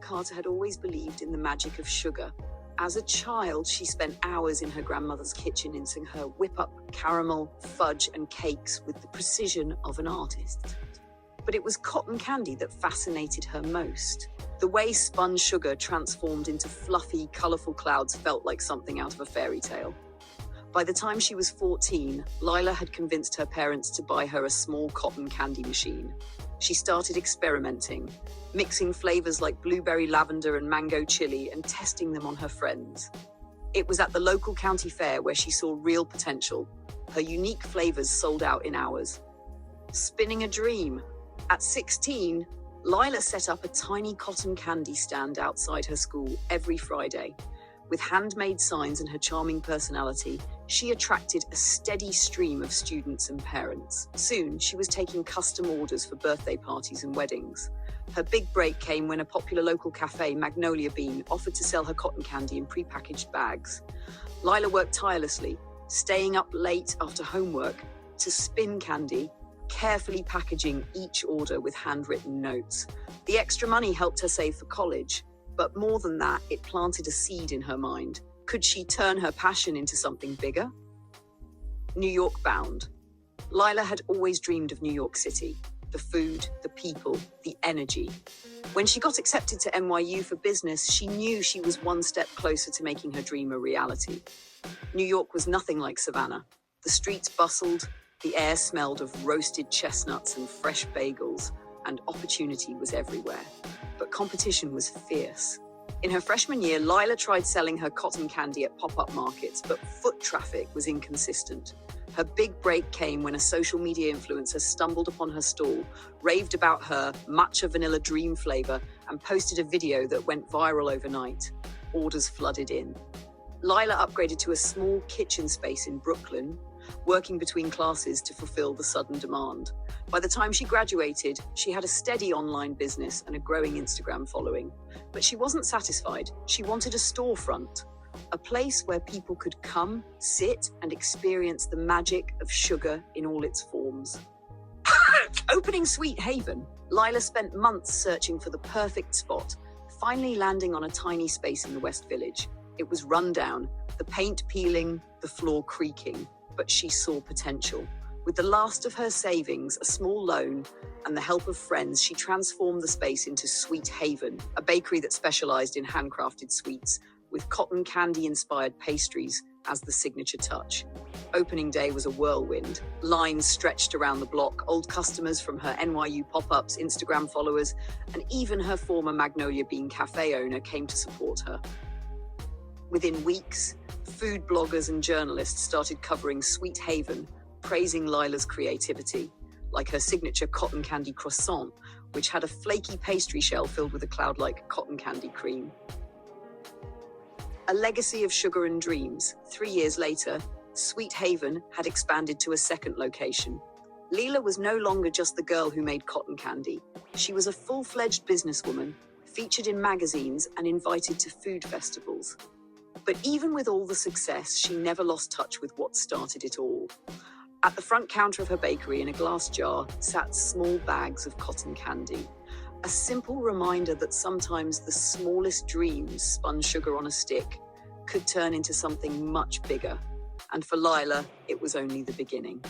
Carter had always believed in the magic of sugar. As a child, she spent hours in her grandmother's kitchen installing her whip up caramel, fudge, and cakes with the precision of an artist. But it was cotton candy that fascinated her most. The way spun sugar transformed into fluffy, colorful clouds felt like something out of a fairy tale. By the time she was 14, Lila had convinced her parents to buy her a small cotton candy machine. She started experimenting, mixing flavors like blueberry lavender and mango chili and testing them on her friends. It was at the local county fair where she saw real potential. Her unique flavors sold out in hours. Spinning a dream. At 16, Lila set up a tiny cotton candy stand outside her school every Friday. With handmade signs and her charming personality, she attracted a steady stream of students and parents. Soon, she was taking custom orders for birthday parties and weddings. Her big break came when a popular local cafe, Magnolia Bean, offered to sell her cotton candy in prepackaged bags. Lila worked tirelessly, staying up late after homework to spin candy, carefully packaging each order with handwritten notes. The extra money helped her save for college. But more than that, it planted a seed in her mind. Could she turn her passion into something bigger? New York bound. Lila had always dreamed of New York City. The food, the people, the energy. When she got accepted to NYU for business, she knew she was one step closer to making her dream a reality. New York was nothing like Savannah. The streets bustled, the air smelled of roasted chestnuts and fresh bagels, and opportunity was everywhere. But competition was fierce. In her freshman year, Lila tried selling her cotton candy at pop-up markets, but foot traffic was inconsistent. Her big break came when a social media influencer stumbled upon her stall, raved about her matcha vanilla dream flavor, and posted a video that went viral overnight. Orders flooded in. Lila upgraded to a small kitchen space in Brooklyn, working between classes to fulfill the sudden demand. By the time she graduated, she had a steady online business and a growing Instagram following. But she wasn't satisfied. She wanted a storefront, a place where people could come, sit, and experience the magic of sugar in all its forms. Opening Sweet Haven, Lila spent months searching for the perfect spot, finally landing on a tiny space in the West Village. It was rundown, the paint peeling, the floor creaking, but she saw potential. With the last of her savings, a small loan, and the help of friends, she transformed the space into Sweet Haven, a bakery that specialized in handcrafted sweets, with cotton candy-inspired pastries as the signature touch. Opening day was a whirlwind. Lines stretched around the block, old customers from her NYU pop-ups, Instagram followers, and even her former Magnolia Bean cafe owner came to support her. Within weeks, food bloggers and journalists started covering Sweet Haven, praising Lila's creativity, like her signature cotton candy croissant, which had a flaky pastry shell filled with a cloud-like cotton candy cream. A legacy of sugar and dreams. 3 years later, Sweet Haven had expanded to a second location. Lila was no longer just the girl who made cotton candy. She was a full-fledged businesswoman, featured in magazines and invited to food festivals. But even with all the success, she never lost touch with what started it all. At the front counter of her bakery, in a glass jar, sat small bags of cotton candy. A simple reminder that sometimes the smallest dreams, spun sugar on a stick, could turn into something much bigger. And for Lila, it was only the beginning.